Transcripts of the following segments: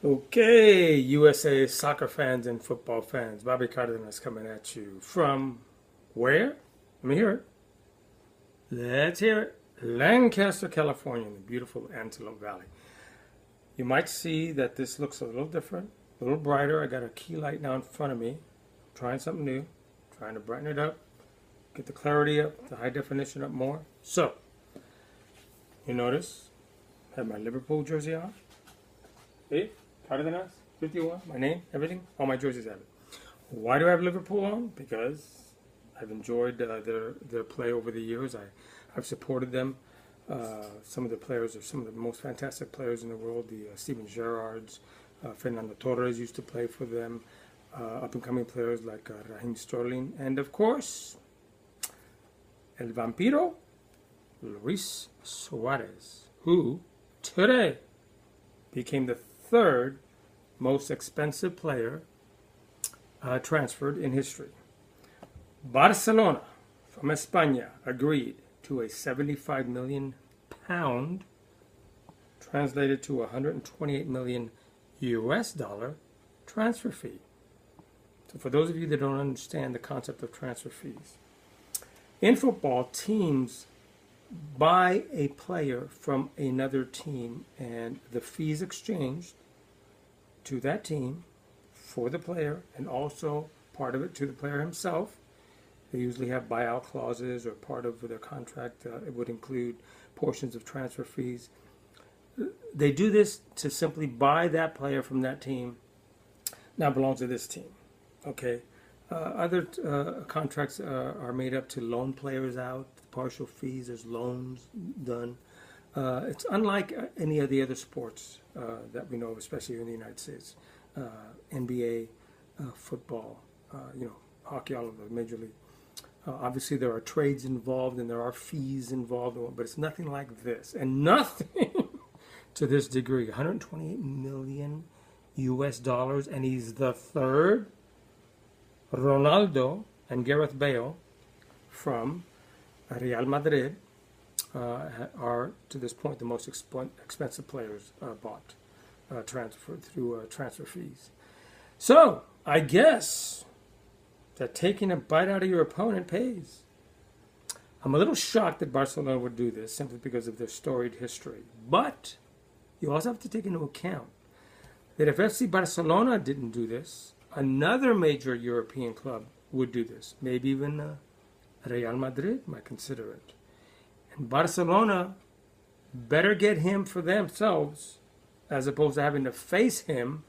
Okay, USA soccer fans and football fans. Bobby Cardenas coming at you from where? Let me hear it. Let's hear it. Lancaster, California, in the beautiful Antelope Valley. You might see that this looks a little different, a little brighter. I got a key light now in front of me. I'm trying something new, trying to brighten it up, get the clarity up, the high definition up more. So, you notice, I have my Liverpool jersey on. See? Cardenas, 51, my name, everything, all my jerseys have it. Why do I have Liverpool on? Because I've enjoyed their play over the years. I've supported them. Some of the players are some of the most fantastic players in the world. The Steven Gerrards, Fernando Torres used to play for them. Up-and-coming players like Raheem Sterling. And, of course, El Vampiro, Luis Suarez, who today became the third most expensive player transferred in history. Barcelona from España agreed to a 75 million pound, translated to 128 million US dollar transfer fee. So for those of you that don't understand the concept of transfer fees, in football, teams buy a player from another team and the fees exchanged to that team for the player and also part of it to the player himself. They usually have buyout clauses or part of their contract. It would include portions of transfer fees. They do this to simply buy that player from that team now belongs to this team. Okay. Other contracts are made up to loan players out, partial fees, there's loans done. It's unlike any of the other sports that we know of, especially here in the United States. NBA, football, hockey, all of the Major League. Obviously, there are trades involved and there are fees involved, but it's nothing like this. And nothing to this degree. 128 million US dollars, and he's the third. Ronaldo and Gareth Bale from Real Madrid are, to this point, the most expensive players bought transferred through transfer fees. So, I guess that taking a bite out of your opponent pays. I'm a little shocked that Barcelona would do this simply because of their storied history. But you also have to take into account that if FC Barcelona didn't do this, another major European club would do this. Maybe even Real Madrid might consider it. And Barcelona better get him for themselves as opposed to having to face him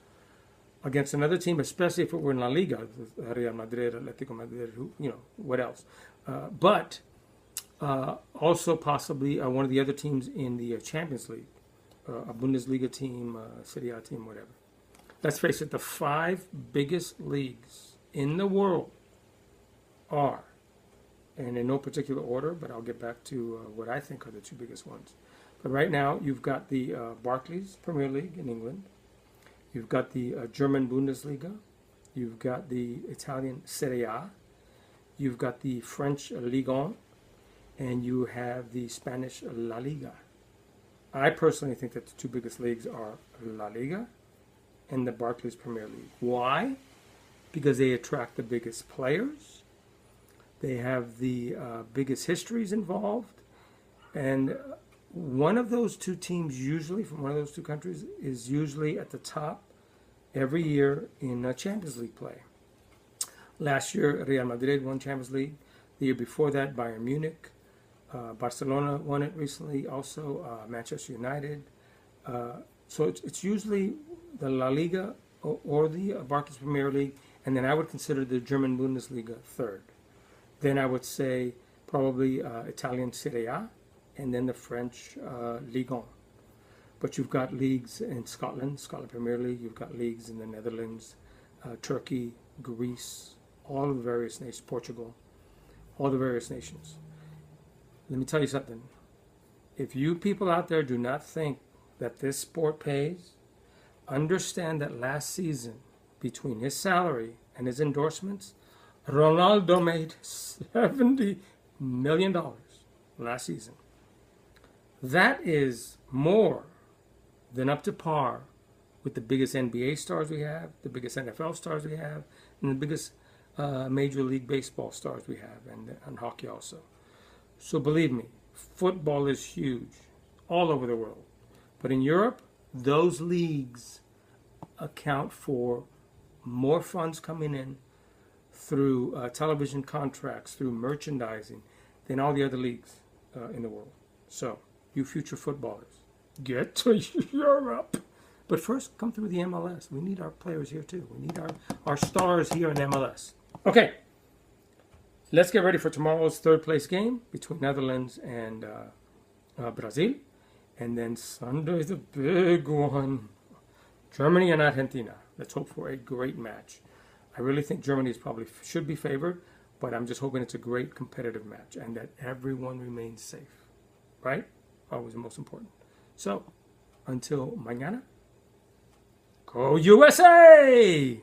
against another team, especially if it were in La Liga, Real Madrid, Atletico Madrid, what else. But also possibly one of the other teams in the Champions League, a Bundesliga team, Serie A team, whatever. Let's face it, the five biggest leagues in the world are, and in no particular order, but I'll get back to what I think are the two biggest ones. But right now, you've got the Barclays Premier League in England. You've got the German Bundesliga. You've got the Italian Serie A. You've got the French Ligue 1. And you have the Spanish La Liga. I personally think that the two biggest leagues are La Liga and the Barclays Premier League. Why? Because they attract the biggest players. They have the biggest histories involved. And one of those two teams usually, from one of those two countries, is usually at the top every year in Champions League play. Last year, Real Madrid won Champions League. The year before that, Bayern Munich. Barcelona won it recently. Also, Manchester United. So it's usually the La Liga or the Barclays Premier League, and then I would consider the German Bundesliga third. Then I would say probably Italian Serie A, and then the French Ligue 1. But you've got leagues in Scotland Premier League. You've got leagues in the Netherlands, Turkey, Greece, all of the various nations, Portugal, all the various nations. Let me tell you something. If you people out there do not think that this sport pays, understand that last season, between his salary and his endorsements, Ronaldo made $70 million last season. That is more than up to par with the biggest NBA stars we have, the biggest NFL stars we have, and the biggest Major League Baseball stars we have, and hockey also. So believe me, football is huge all over the world. But in Europe, those leagues account for more funds coming in through television contracts, through merchandising, than all the other leagues in the world. So, you future footballers, get to Europe. But first, come through the MLS. We need our players here too. We need our stars here in MLS. Okay, let's get ready for tomorrow's third place game between Netherlands and Brazil. And then Sunday's the big one. Germany and Argentina. Let's hope for a great match. I really think Germany should be favored, but I'm just hoping it's a great competitive match and that everyone remains safe. Right? Always the most important. So, until mañana, go USA!